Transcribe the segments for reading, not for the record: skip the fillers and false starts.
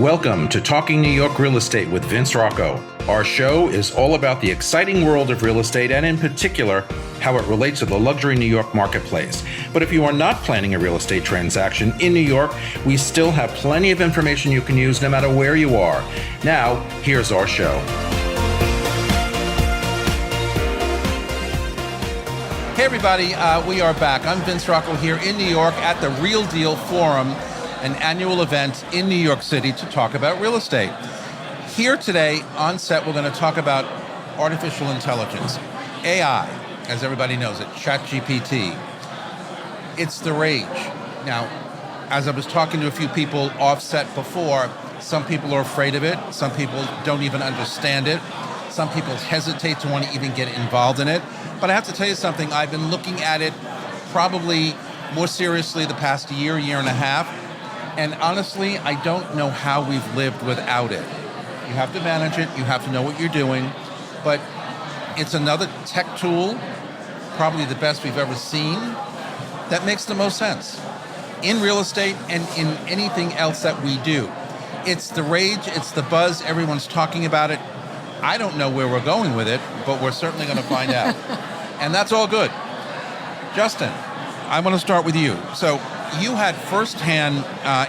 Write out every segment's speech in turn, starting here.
Welcome to Talking New York Real Estate with Vince Rocco. Our show is all about the exciting world of real estate and in particular, how it relates to the luxury New York marketplace. But if you are not planning a real estate transaction in New York, we still have plenty of information you can use no matter where you are. Now, here's our show. Hey everybody, we are back. I'm Vince Rocco here in New York at the Real Deal Forum, an annual event in New York City to talk about real estate. Here today on set, we're going to talk about artificial intelligence, AI, as everybody knows it, ChatGPT. It's the rage. Now, as I was talking to a few people off set before, some people are afraid of it, some people don't even understand it, some people hesitate to want to even get involved in it. But I have to tell you something, I've been looking at it probably more seriously the past year and a half. And honestly, I don't know how we've lived without it. You have to manage it, you have to know what you're doing, but it's another tech tool, probably the best we've ever seen, that makes the most sense in real estate and in anything else that we do. It's the rage, it's the buzz, everyone's talking about it. I don't know where we're going with it, but we're certainly going to find out. And that's all good. Justin, I want to start with you. So you had firsthand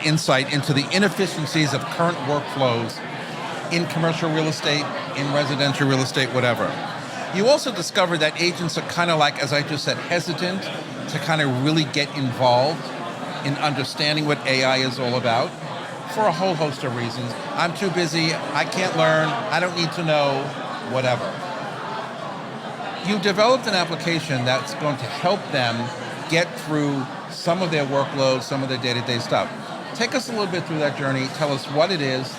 insight into the inefficiencies of current workflows in commercial real estate, in residential real estate, whatever. You also discovered that agents are kind of like, as I just said, hesitant to kind of really get involved in understanding what AI is all about for a whole host of reasons. I'm too busy, I can't learn, I don't need to know, whatever. You developed an application that's going to help them get through some of their workload, some of their day-to-day stuff. Take us a little bit through that journey. Tell us what it is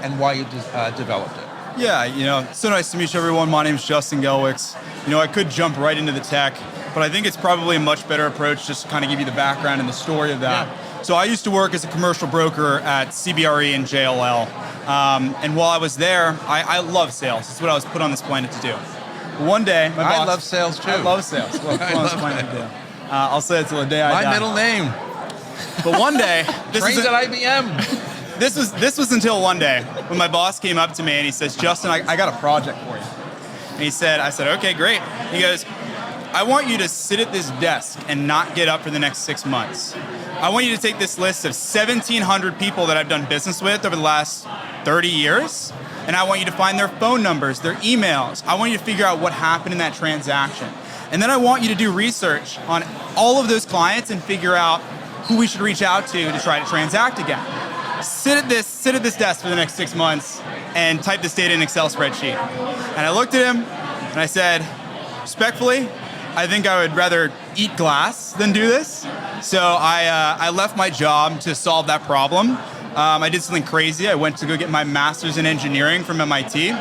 and why you developed it. Yeah, so nice to meet you, everyone. My name is Justin Gelwicks. I could jump right into the tech, but I think it's probably a much better approach just to kind of give you the background and the story of that. Yeah. So I used to work as a commercial broker at CBRE and JLL. And while I was there, I love sales. It's what I was put on this planet to do. One day, my boss... I love sales too. I love sales. It's what I was put on this planet to do. I'll say it till the day I die. My middle name. But one day... Trained at IBM. This was until one day when my boss came up to me and he says, Justin, I got a project for you. And I said, okay, great. He goes, I want you to sit at this desk and not get up for the next 6 months. I want you to take this list of 1,700 people that I've done business with over the last 30 years, and I want you to find their phone numbers, their emails. I want you to figure out what happened in that transaction. And then I want you to do research on all of those clients and figure out who we should reach out to try to transact again. Sit at this desk for the next 6 months and type this data in an Excel spreadsheet. And I looked at him and I said, respectfully, I think I would rather eat glass than do this. So I left my job to solve that problem. I did something crazy. I went to go get my master's in engineering from MIT,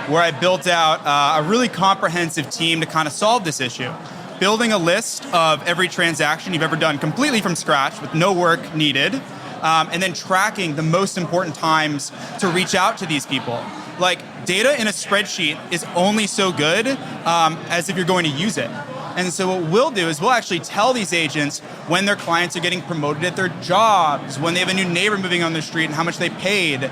where I built out a really comprehensive team to kind of solve this issue. Building a list of every transaction you've ever done completely from scratch with no work needed, and then tracking the most important times to reach out to these people. Like, data in a spreadsheet is only so good as if you're going to use it. And so what we'll do is we'll actually tell these agents when their clients are getting promoted at their jobs, when they have a new neighbor moving on their street and how much they paid,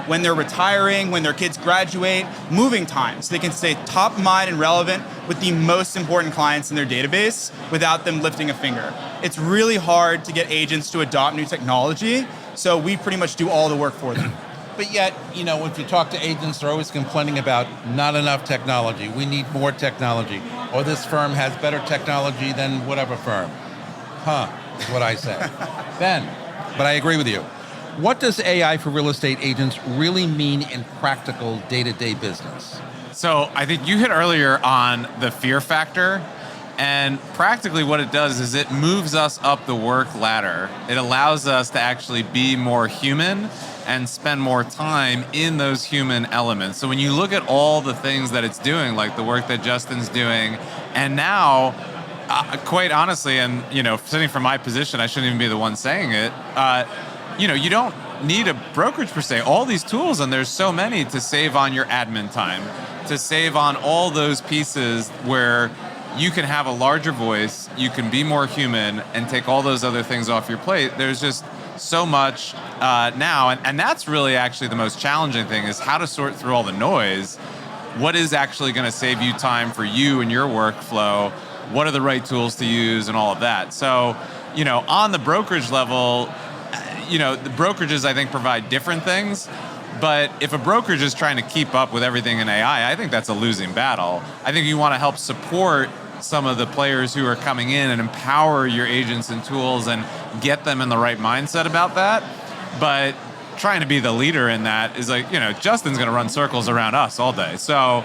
when they're retiring, when their kids graduate, moving times. So they can stay top of mind and relevant with the most important clients in their database without them lifting a finger. It's really hard to get agents to adopt new technology, so we pretty much do all the work for them. But yet, if you talk to agents, they're always complaining about not enough technology. We need more technology. Or this firm has better technology than whatever firm. Is what I say. Ben, but I agree with you. What does AI for real estate agents really mean in practical day-to-day business? So I think you hit earlier on the fear factor. And practically what it does is it moves us up the work ladder. It allows us to actually be more human and spend more time in those human elements. So when you look at all the things that it's doing, like the work that Justin's doing, and now, quite honestly, and sitting from my position, I shouldn't even be the one saying it, you don't need a brokerage per se. All these tools, and there's so many, to save on your admin time, to save on all those pieces where you can have a larger voice, you can be more human, and take all those other things off your plate. There's just so much now, and that's really actually the most challenging thing, is how to sort through all the noise. What is actually going to save you time for you and your workflow? What are the right tools to use and all of that? So, on the brokerage level, the brokerages, I think, provide different things. But if a brokerage is trying to keep up with everything in AI, I think that's a losing battle. I think you want to help support some of the players who are coming in and empower your agents and tools and get them in the right mindset about that. But trying to be the leader in that is like, Justin's going to run circles around us all day. So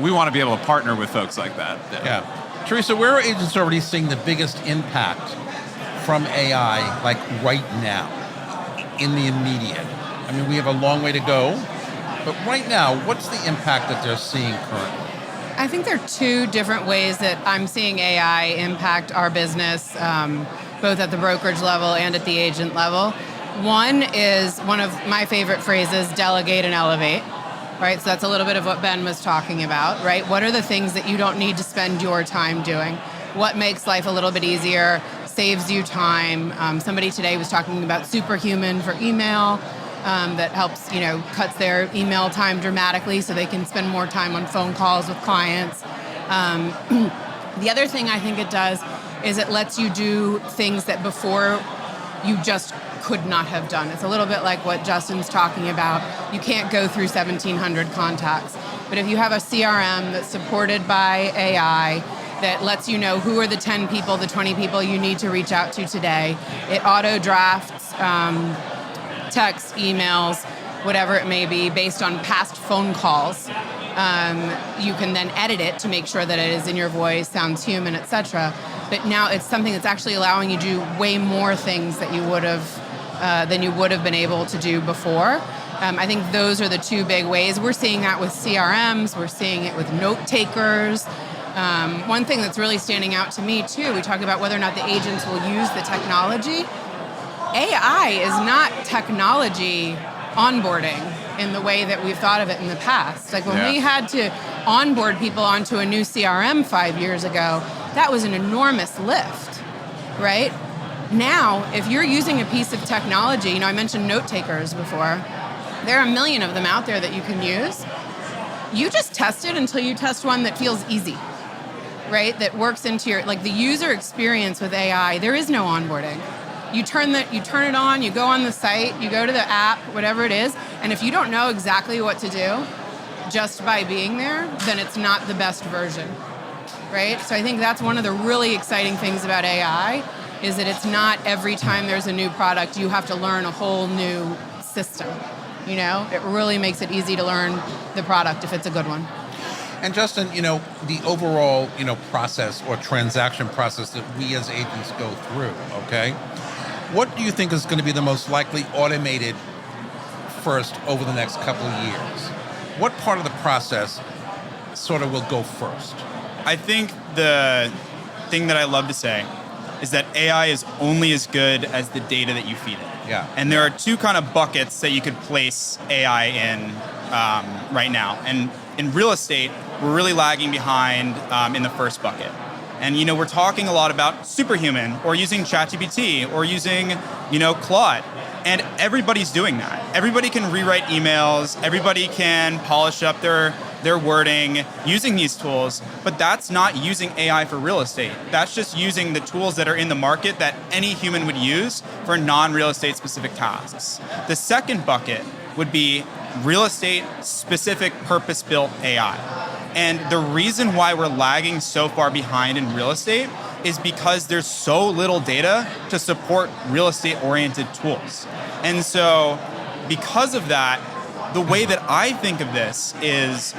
we want to be able to partner with folks like that. Yeah. Teresa, where are agents already seeing the biggest impact from AI, like right now, in the immediate? I mean, we have a long way to go, but right now, what's the impact that they're seeing currently? I think there are two different ways that I'm seeing AI impact our business, both at the brokerage level and at the agent level. One is one of my favorite phrases, delegate and elevate, right? So that's a little bit of what Ben was talking about, right? What are the things that you don't need to spend your time doing? What makes life a little bit easier, saves you time? Somebody today was talking about Superhuman for email. That helps, cuts their email time dramatically so they can spend more time on phone calls with clients. The other thing I think it does is it lets you do things that before you just could not have done. It's a little bit like what Justin's talking about. You can't go through 1,700 contacts. But if you have a CRM that's supported by AI, that lets you know who are the 10 people, the 20 people you need to reach out to today, it auto drafts texts, emails, whatever it may be, based on past phone calls. You can then edit it to make sure that it is in your voice, sounds human, etc. But now it's something that's actually allowing you to do way more things that you would have than you would have been able to do before. I think those are the two big ways. We're seeing that with CRMs. We're seeing it with note takers. One thing that's really standing out to me too, we talk about whether or not the agents will use the technology. AI is not technology onboarding in the way that we've thought of it in the past. Like when we had to onboard people onto a new CRM 5 years ago, that was an enormous lift, right? Now, if you're using a piece of technology, I mentioned note takers before, there are a million of them out there that you can use. You just test it until you test one that feels easy, right? That works into your, like the user experience with AI, there is no onboarding. You turn it on, you go on the site, you go to the app, whatever it is, and if you don't know exactly what to do just by being there, then it's not the best version, right? So I think that's one of the really exciting things about AI, is that it's not every time there's a new product, you have to learn a whole new system. It really makes it easy to learn the product if it's a good one. And Justin, the overall, process or transaction process that we as agents go through, okay? What do you think is going to be the most likely automated first over the next couple of years? What part of the process sort of will go first? I think the thing that I love to say is that AI is only as good as the data that you feed it. Yeah. And there are two kind of buckets that you could place AI in right now. And in real estate, we're really lagging behind in the first bucket. And we're talking a lot about Superhuman or using ChatGPT or using Claude. And everybody's doing that. Everybody can rewrite emails. Everybody can polish up their wording using these tools. But that's not using AI for real estate. That's just using the tools that are in the market that any human would use for non-real estate specific tasks. The second bucket would be real estate specific purpose-built AI. And the reason why we're lagging so far behind in real estate is because there's so little data to support real estate-oriented tools. And so because of that, the way that I think of this is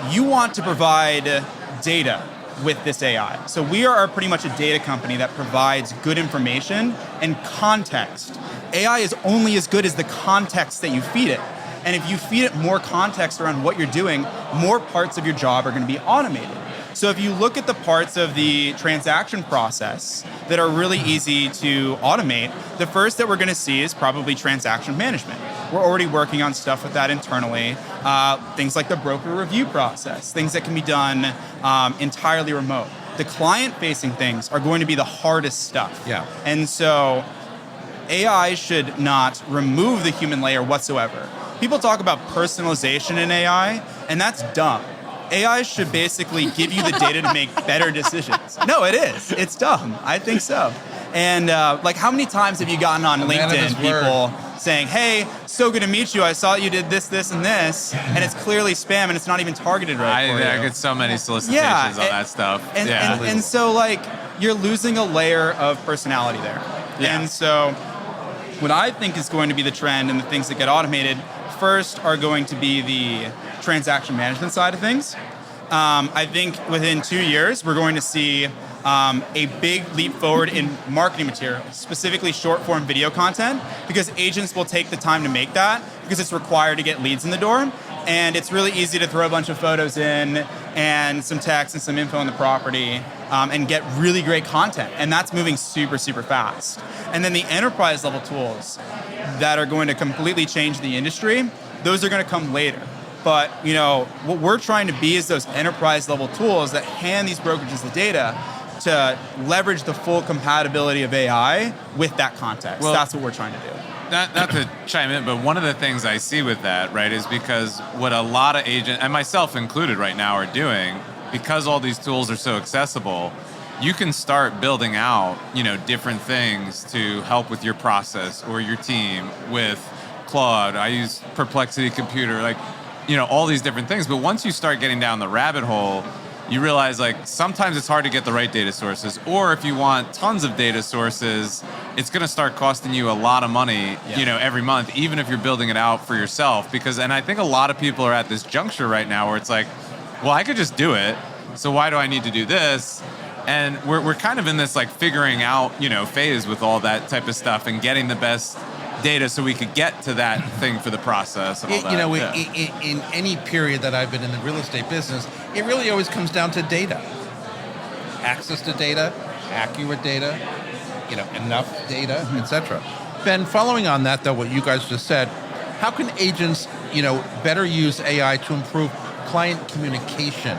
you want to provide data with this AI. So we are pretty much a data company that provides good information and context. AI is only as good as the context that you feed it. And if you feed it more context around what you're doing, more parts of your job are going to be automated. So if you look at the parts of the transaction process that are really easy to automate, the first that we're going to see is probably transaction management. We're already working on stuff with that internally. Things like the broker review process, things that can be done entirely remote. The client-facing things are going to be the hardest stuff. Yeah. And so AI should not remove the human layer whatsoever. People talk about personalization in AI, and that's dumb. AI should basically give you the data to make better decisions. No, it is. It's dumb. I think so. And like, how many times have you gotten on LinkedIn people saying, "Hey, so good to meet you. I saw you did this, this, and this," and it's clearly spam and it's not even targeted right for you. I get so many solicitations on that stuff. And so like, you're losing a layer of personality there. Yeah. And so what I think is going to be the trend and the things that get automated first are going to be the transaction management side of things. I think within 2 years, we're going to see a big leap forward in marketing materials, specifically short form video content, because agents will take the time to make that because it's required to get leads in the door. And it's really easy to throw a bunch of photos in and some text and some info on the property and get really great content. And that's moving super, super fast. And then the enterprise level tools that are going to completely change the industry, those are going to come later. But you know, what we're trying to be is those enterprise level tools that hand these brokerages the data to leverage the full compatibility of AI with that context. Well, that's what we're trying to do. Not to chime in, but one of the things I see with that, right, is because what a lot of agents, and myself included right now, are doing, because all these tools are so accessible, you can start building out, you know, different things to help with your process or your team with Claude. I use Perplexity Computer, like, you know, all these different things. But once you start getting down the rabbit hole, you realize like sometimes it's hard to get the right data sources, or if you want tons of data sources, it's going to start costing you a lot of money, you know, every month, even if you're building it out for yourself. Because, and I think a lot of people are at this juncture right now where it's like, well, I could just do it, so why do I need to do this? And we're kind of in this like figuring out, you know, phase with all that type of stuff and getting the best data so we could get to that thing for the process and all that. You know, in any period that I've been in the real estate business, it really always comes down to data. Access to data, accurate data, you know, enough data, etc. Ben, following on that though, what you guys just said, how can agents, you know, better use AI to improve client communication,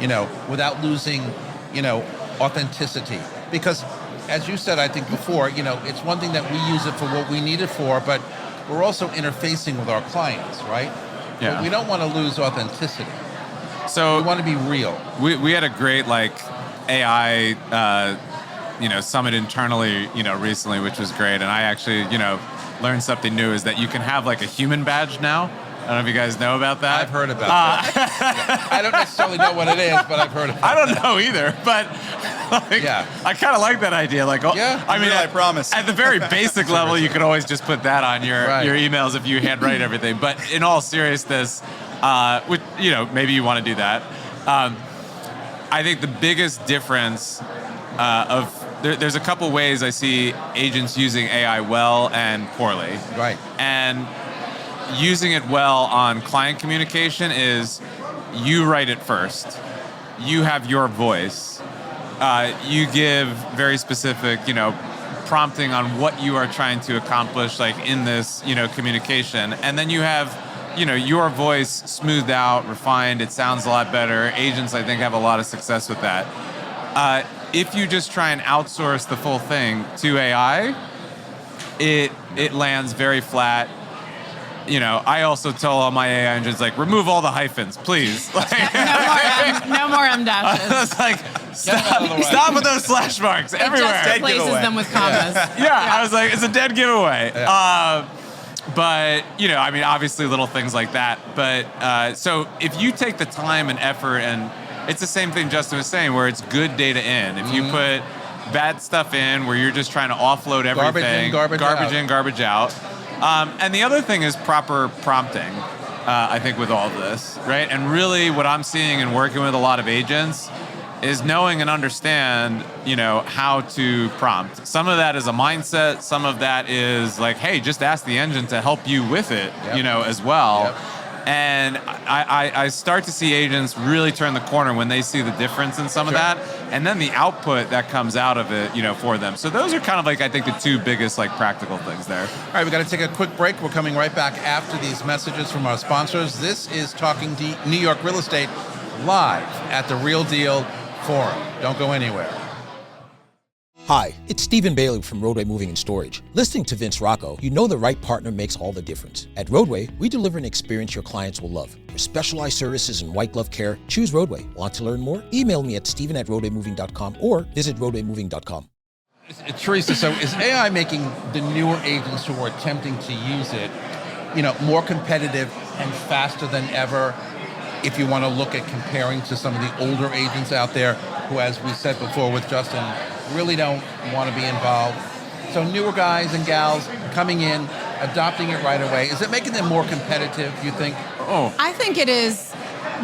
you know, without losing, you know, authenticity? Because as you said, I think before, you know, it's one thing that we use it for what we need it for, but we're also interfacing with our clients, right? Yeah. But we don't want to lose authenticity. So We want to be real. we had a great like AI you know, summit internally, you know, recently, which was great. And I actually, you know, learned something new, is that you can have like a human badge now. I don't know if you guys know about that. I've heard about that. Yeah. I don't necessarily know what it is, but I've heard about it. I don't know either, but like, Yeah. I kind of like that idea. Like, Yeah. I mean, I promise. At the very basic level, you could always just put that on your emails if you handwrite everything. But in all seriousness, which, you know, maybe you want to do that. I think the biggest difference there's a couple ways I see agents using AI well and poorly. Right. And using it well on client communication is you write it first. You have your voice. You give very specific, you know, prompting on what you are trying to accomplish, like in this, you know, communication. And then you have, you know, your voice smoothed out, refined. It sounds a lot better. Agents, I think, have a lot of success with that. If you just try and outsource the full thing to AI, it lands very flat. You know, I also tell all my AI engines, like, remove all the hyphens, please. Like, No more M dashes. it's like, stop with those slash marks It everywhere. just replaces them with commas. Yeah, I was like, it's a dead giveaway. Yeah. But, you know, I mean, obviously little things like that. But so if you take the time and effort, and it's the same thing Justin was saying, where it's good data in. If you put bad stuff in where you're just trying to offload everything, Garbage in, garbage out. And the other thing is proper prompting, I think, with all of this, right? And really what I'm seeing and working with a lot of agents is knowing and understand, you know, how to prompt. Some of that is a mindset. Some of that is like, hey, just ask the engine to help you with it, you know, as well. Yep. And I start to see agents really turn the corner when they see the difference in some of that, and then the output that comes out of it, you know, for them. So those are kind of like, I think, the two biggest like practical things there. All right, we got to take a quick break. We're coming right back after these messages from our sponsors. This is Talking New York Real Estate live at the Real Deal Forum. Don't go anywhere. Hi, it's Stephen Bailey from Roadway Moving and Storage. Listening to Vince Rocco, you know the right partner makes all the difference. At Roadway, we deliver an experience your clients will love. For specialized services and white glove care, choose Roadway. Want to learn more? Email me at steven@roadwaymoving.com or visit roadwaymoving.com. Teresa, so is AI making the newer agents who are attempting to use it, more competitive and faster than ever? If you want to look at comparing to some of the older agents out there who, as we said before with Justin, really don't want to be involved. So newer guys and gals coming in, adopting it right away. Is it making them more competitive, you think? I think it is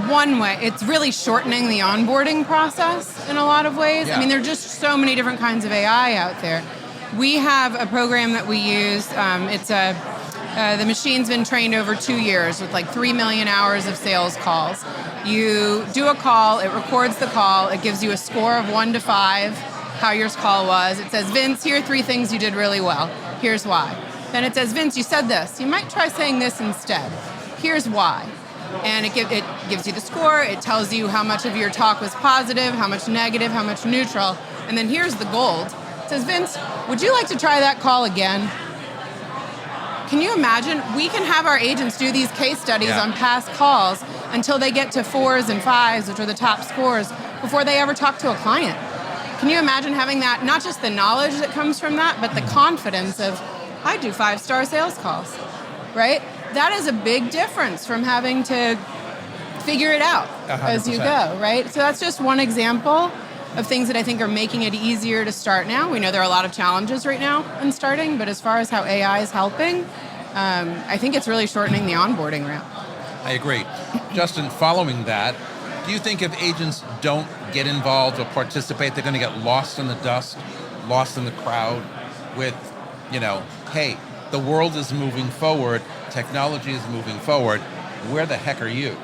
one way. It's really shortening the onboarding process in a lot of ways. Yeah. I mean, there are just so many different kinds of AI out there. We have a program that we use. The machine's been trained over 2 years with like 3 million hours of sales calls. You do a call, it records the call, it gives you a score of 1 to 5, how your call was. It says, Vince, here are 3 things you did really well. Here's why. Then it says, Vince, you said this. You might try saying this instead. Here's why. And it gives you the score. It tells you how much of your talk was positive, how much negative, how much neutral. And then here's the gold. It says, Vince, would you like to try that call again? Can you imagine? We can have our agents do these case studies on past calls until they get to 4s and 5s, which are the top scores, before they ever talk to a client. Can you imagine having that, not just the knowledge that comes from that, but the confidence of, I do 5-star sales calls, right? That is a big difference from having to figure it out 100%. as you go, right? So that's just one example of things that I think are making it easier to start now. We know there are a lot of challenges right now in starting, but as far as how AI is helping, I think it's really shortening the onboarding ramp. I agree. Justin, following that, do you think if agents don't get involved or participate, they're going to get lost in the dust, lost in the crowd with, hey, the world is moving forward, technology is moving forward, where the heck are you,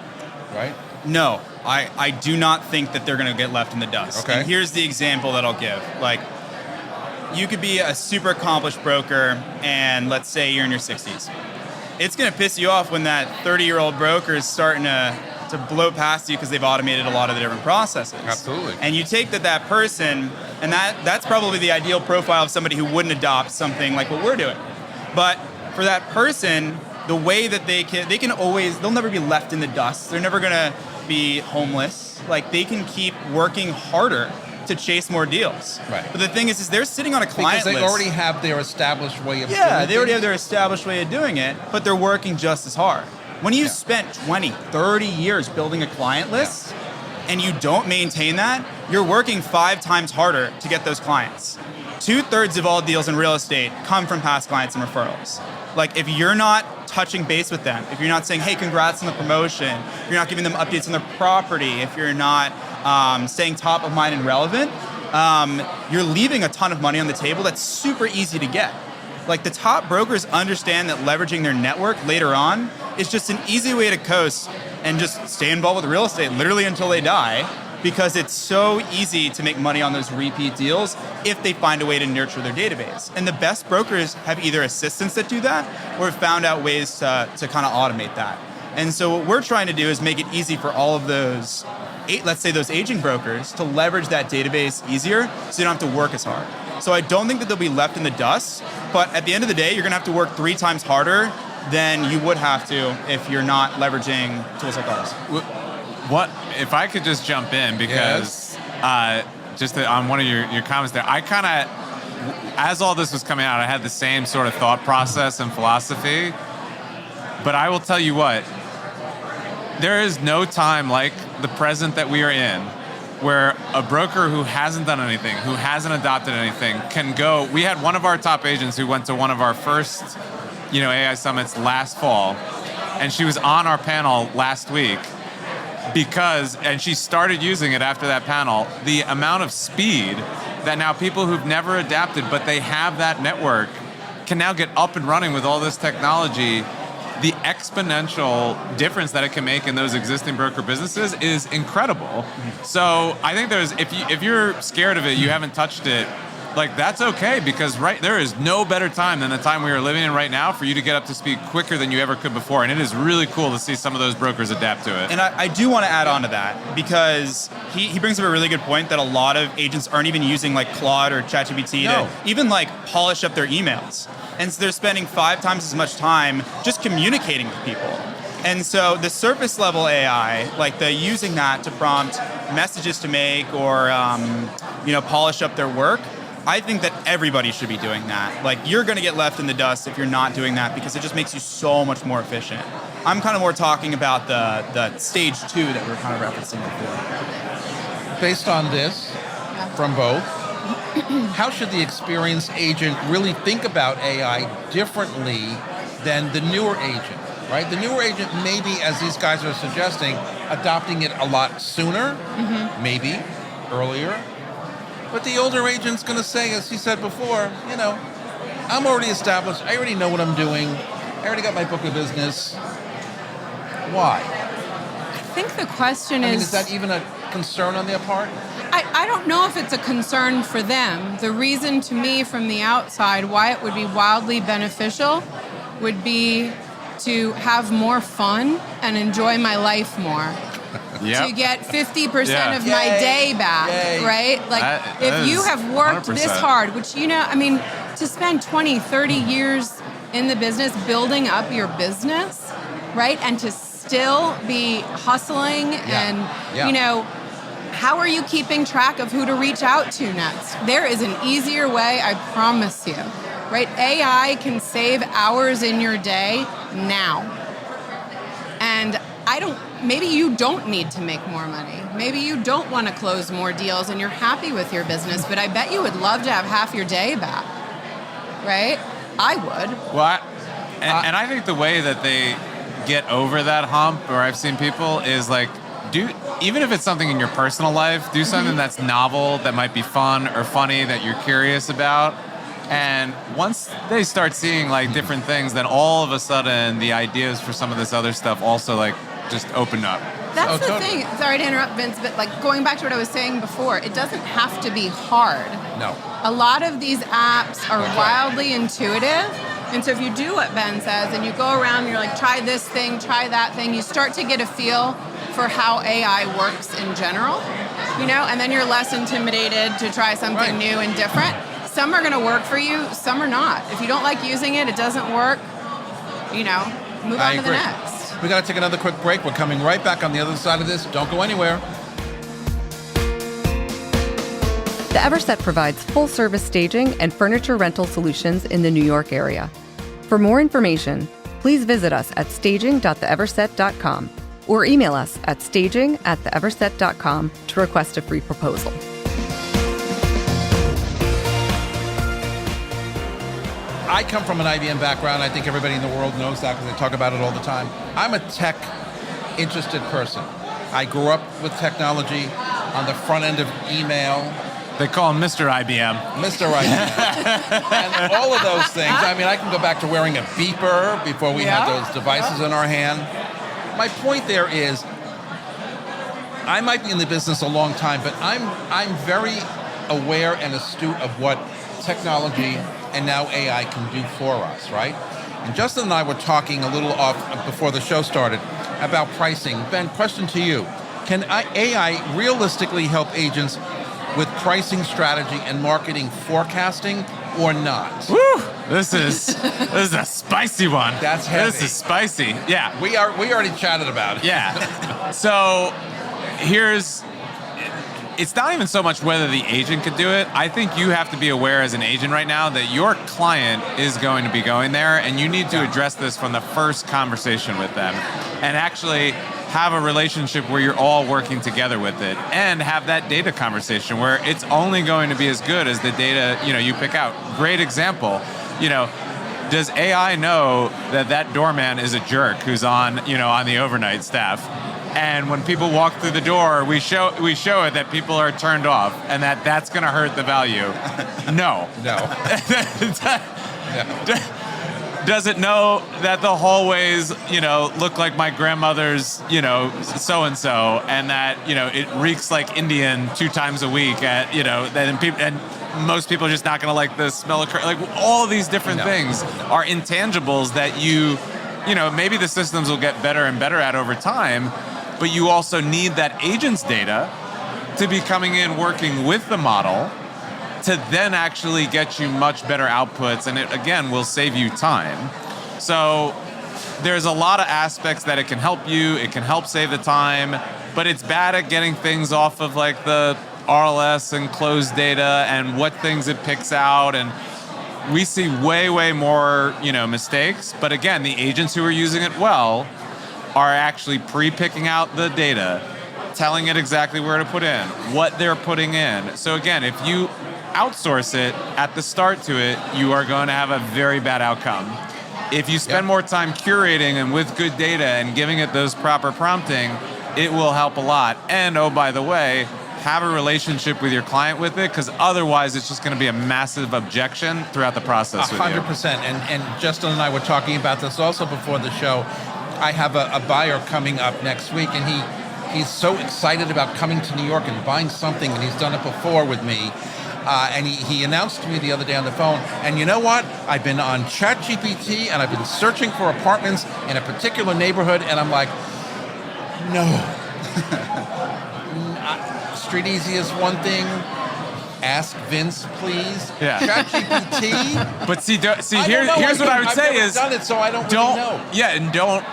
right? No, I do not think that they're going to get left in the dust. Okay. And here's the example that I'll give. Like, you could be a super accomplished broker, and let's say you're in your 60s. It's going to piss you off when that 30-year-old broker is starting to blow past you because they've automated a lot of the different processes. Absolutely. And you take that person, and that's probably the ideal profile of somebody who wouldn't adopt something like what we're doing. But for that person, the way that they'll never be left in the dust. They're never going to be homeless. Like, they can keep working harder to chase more deals. Right. But the thing is they're sitting on a client because they list. already have their established way of doing Yeah, they already things. have their established way of doing it, but they're working just as hard. When you spent 20, 30 years building a client list and you don't maintain that, you're working 5 times harder to get those clients. 2/3 of all deals in real estate come from past clients and referrals. Like, if you're not touching base with them, if you're not saying, hey, congrats on the promotion, if you're not giving them updates on their property, if you're not staying top of mind and relevant, you're leaving a ton of money on the table that's super easy to get. Like, the top brokers understand that leveraging their network later on is just an easy way to coast and just stay involved with real estate literally until they die, because it's so easy to make money on those repeat deals if they find a way to nurture their database. And the best brokers have either assistants that do that or have found out ways to kind of automate that. And so what we're trying to do is make it easy for all of those, let's say those aging brokers, to leverage that database easier so you don't have to work as hard. So I don't think that they'll be left in the dust, but at the end of the day, you're gonna have to work 3 times harder than you would have to if you're not leveraging tools like ours. What if I could just jump in, because on one of your comments there, I kind of, as all this was coming out, I had the same sort of thought process and philosophy. But I will tell you what, there is no time like the present that we are in where a broker who hasn't done anything, who hasn't adopted anything, can go. We had one of our top agents who went to one of our first, AI summits last fall, and she was on our panel last week and she started using it after that panel. The amount of speed that now people who've never adapted, but they have that network, can now get up and running with all this technology. The exponential difference that it can make in those existing broker businesses is incredible. So I think if you're scared of it, you haven't touched it, like that's okay, because there is no better time than the time we are living in right now for you to get up to speed quicker than you ever could before. And it is really cool to see some of those brokers adapt to it. And I do want to add on to that, because he brings up a really good point that a lot of agents aren't even using like Claude or ChatGPT to even like polish up their emails. And so they're spending 5 times as much time just communicating with people. And so the surface level AI, like the using that to prompt messages to make or polish up their work, I think that everybody should be doing that. Like, you're going to get left in the dust if you're not doing that, because it just makes you so much more efficient. I'm kind of more talking about the stage 2 that we were kind of referencing before. Based on this, from both, how should the experienced agent really think about AI differently than the newer agent, right? The newer agent maybe, as these guys are suggesting, adopting it a lot sooner, maybe earlier. But the older agent's going to say, as he said before, I'm already established. I already know what I'm doing. I already got my book of business. Why? I think the question is that even a concern on their part? I don't know if it's a concern for them. The reason to me from the outside why it would be wildly beneficial would be to have more fun and enjoy my life more. Yep. To get 50% of my day back, right? Like, if you have worked 100%. this hard, which, to spend 20, 30 years in the business building up your business, right? And to still be hustling and, how are you keeping track of who to reach out to next? There is an easier way, I promise you, right? AI can save hours in your day now. And maybe you don't need to make more money. Maybe you don't want to close more deals and you're happy with your business, but I bet you would love to have half your day back, right? I would. Well, and I think the way that they get over that hump, or I've seen people, is like, even if it's something in your personal life, do something that's novel, that might be fun or funny, that you're curious about. And once they start seeing like different things, then all of a sudden the ideas for some of this other stuff also like just open up. That's the thing. Sorry to interrupt, Vince, but like going back to what I was saying before, it doesn't have to be hard. No. A lot of these apps are wildly intuitive. And so if you do what Ben says and you go around and you're like, try this thing, try that thing, you start to get a feel for how AI works in general, and then you're less intimidated to try something new and different. Some are going to work for you, some are not. If you don't like using it, it doesn't work, move on to the next. We got to take another quick break. We're coming right back on the other side of this. Don't go anywhere. The Everset provides full-service staging and furniture rental solutions in the New York area. For more information, please visit us at staging.theeverset.com or email us at staging@theeverset.com to request a free proposal. I come from an IBM background. I think everybody in the world knows that because they talk about it all the time. I'm a tech-interested person. I grew up with technology on the front end of email. They call him Mr. IBM. Mr. IBM. And all of those things. I mean, I can go back to wearing a beeper before we had those devices in our hand. My point there is, I might be in the business a long time, but I'm very aware and astute of what technology and now AI can do for us, right? And Justin and I were talking a little off before the show started about pricing. Ben, question to you. Can AI realistically help agents with pricing strategy and marketing forecasting or not? Woo! This is a spicy one. That's heavy. This is spicy. Yeah. We already chatted about it. Yeah. So it's not even so much whether the agent could do it. I think you have to be aware as an agent right now that your client is going to be going there, and you need to address this from the first conversation with them and actually have a relationship where you're all working together with it, and have that data conversation where it's only going to be as good as the data you pick out. Great example. Does AI know that doorman is a jerk who's on the overnight staff? And when people walk through the door, we show it that people are turned off, and that's going to hurt the value. No. Does it know that the hallways, look like my grandmother's, so-and-so, and that, it reeks like Indian 2 times a week at, then people, and most people are just not going to like the smell of like all of these different things are intangibles that you know, maybe the systems will get better and better at over time, but you also need that agent's data to be coming in, working with the model to then actually get you much better outputs, and it, again, will save you time. So there's a lot of aspects that it can help you, it can help save the time, but it's bad at getting things off of like the RLS and closed data and what things it picks out, and we see way more, you know, mistakes. But again, the agents who are using it well are actually pre-picking out the data, telling it exactly where to put in, what they're putting in. So again, if you outsource it at the start to it, you are going to have a very bad outcome. If you spend more time curating and with good data and giving it those proper prompting, it will help a lot. And oh, by the way, have a relationship with your client with it, because otherwise it's just going to be a massive objection throughout the process. 100%. And Justin and I were talking about this also before the show. I have a buyer coming up next week, and he's so excited about coming to New York and buying something, and he's done it before with me. And he announced to me the other day on the phone, and you know what? I've been on ChatGPT, and I've been searching for apartments in a particular neighborhood, and I'm like, no. Street Easy is one thing. Ask Vince, please. Yeah. ChatGPT. But here's what I would say is, I've never done it, so I don't really know. Yeah, and don't.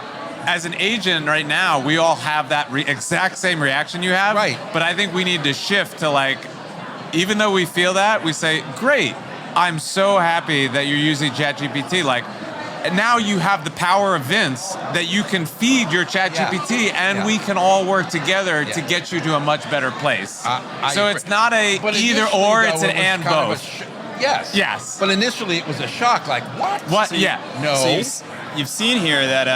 As an agent right now, we all have that exact same reaction you have. Right. But I think we need to shift to like, even though we feel that, we say, great, I'm so happy that you're using ChatGPT. Like, and now you have the power of Vince that you can feed your ChatGPT, and we can all work together to get you to a much better place. So it's not a either or, it's an and both. Yes. Yes. But initially it was a shock, like, what? What? So No. So you've seen here that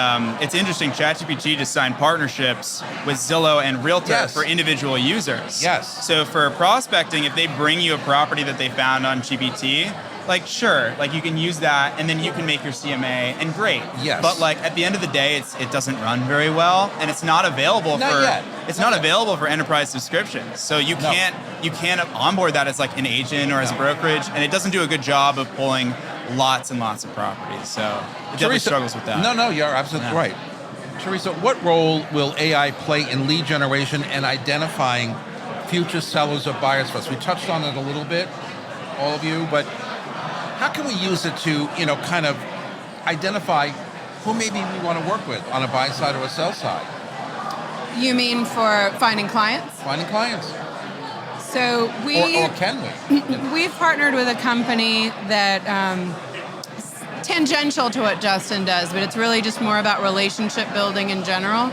it's interesting, ChatGPT just signed partnerships with Zillow and Realtor for individual users. Yes. So for prospecting, if they bring you a property that they found on GPT, like, sure, like you can use that and then you can make your CMA and great. Yes. But like at the end of the day, it doesn't run very well and it's not available available for enterprise subscriptions. So you can't onboard that as like an agent or as a brokerage, and it doesn't do a good job of pulling lots and lots of properties. So it definitely struggles with that. No, you're absolutely right. Teresa, what role will AI play in lead generation and identifying future sellers or buyers for us? We touched on it a little bit, all of you, but how can we use it to, kind of identify who maybe we want to work with on a buy side or a sell side? You mean for finding clients? Finding clients. So or can we? We've partnered with a company that is tangential to what Justin does, but it's really just more about relationship building in general.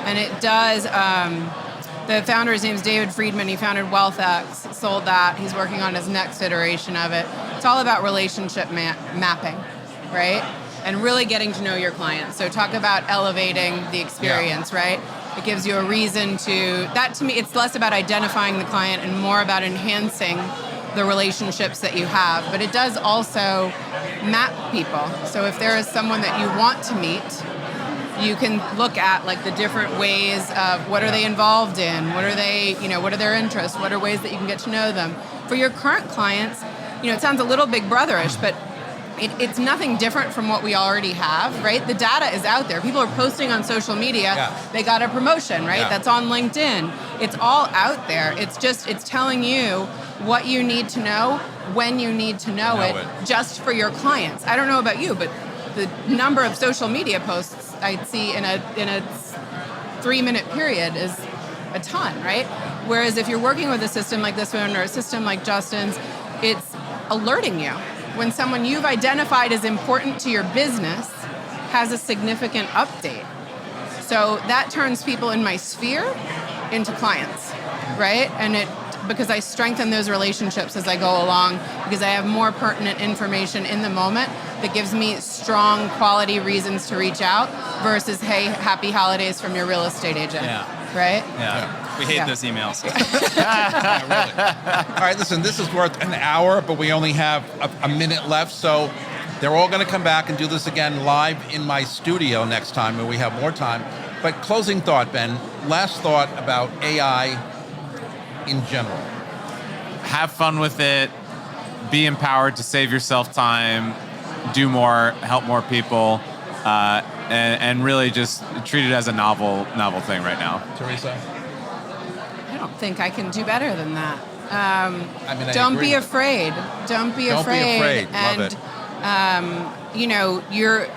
And it does, the founder, his name's David Friedman, he founded WealthX, sold that, he's working on his next iteration of it. It's all about relationship mapping, right? And really getting to know your clients. So talk about elevating the experience, right? It gives you a reason that to me, it's less about identifying the client and more about enhancing the relationships that you have. But it does also map people. So if there is someone that you want to meet, you can look at like the different ways of what are they involved in, what are they, what are their interests, what are ways that you can get to know them. For your current clients, it sounds a little big brotherish, but it's nothing different from what we already have, right? The data is out there. People are posting on social media. They got a promotion, right? That's on LinkedIn. It's all out there. It's telling you what you need to know, when you need to know it, just for your clients. I don't know about you, but the number of social media posts I'd see in a 3-minute period is a ton, right? Whereas if you're working with a system like this one or a system like Justin's, it's alerting you when someone you've identified as important to your business has a significant update. So that turns people in my sphere into clients, right? And because I strengthen those relationships as I go along, because I have more pertinent information in the moment that gives me strong quality reasons to reach out versus, hey, happy holidays from your real estate agent, right? Yeah. We hate those emails. All right, listen, this is worth an hour, but we only have a minute left, so they're all going to come back and do this again live in my studio next time when we have more time. But closing thought, Ben, last thought about AI in general. Have fun with it. be empowered to save yourself time, do more, help more people, and really just treat it as a novel thing right now. Teresa? I don't think I can do better than that. I Don't agree. be afraid. Don't be afraid. Love it. You're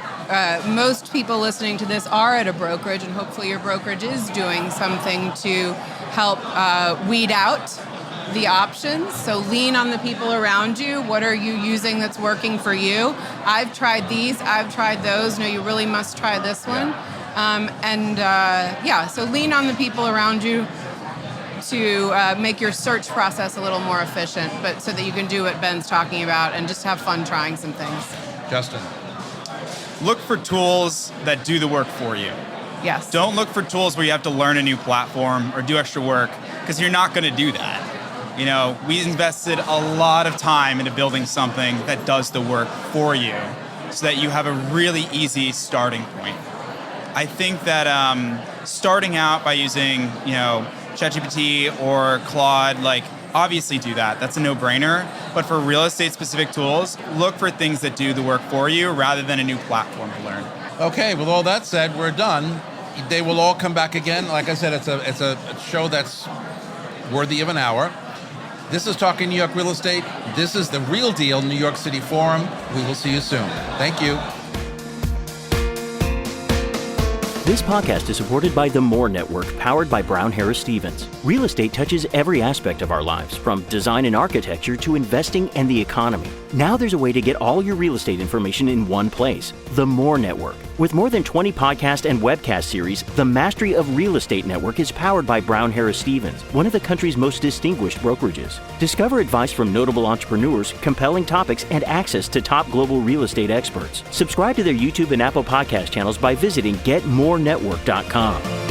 most people listening to this are at a brokerage, and hopefully your brokerage is doing something to help weed out the options. So lean on the people around you. What are you using that's working for you? I've tried these. I've tried those. No, you really must try this one. So lean on the people around you to make your search process a little more efficient, but so that you can do what Ben's talking about and just have fun trying some things. Justin? Look for tools that do the work for you. Yes. Don't look for tools where you have to learn a new platform or do extra work, because you're not going to do that. We invested a lot of time into building something that does the work for you so that you have a really easy starting point. I think that starting out by using, ChatGPT or Claude, obviously do that. That's a no-brainer. But for real estate specific tools, look for things that do the work for you rather than a new platform to learn. Okay, with all that said, we're done. They will all come back again. Like I said, it's a show that's worthy of an hour. This is Talking New York Real Estate. This is the Real Deal New York City Forum. We will see you soon. Thank you. This podcast is supported by the More Network, powered by Brown Harris Stevens. Real estate touches every aspect of our lives, from design and architecture to investing and the economy. Now there's a way to get all your real estate information in one place, the More Network. With more than 20 podcast and webcast series, the Mastery of Real Estate Network is powered by Brown Harris Stevens, one of the country's most distinguished brokerages. Discover advice from notable entrepreneurs, compelling topics, and access to top global real estate experts. Subscribe to their YouTube and Apple podcast channels by visiting GetMoreNetwork.com.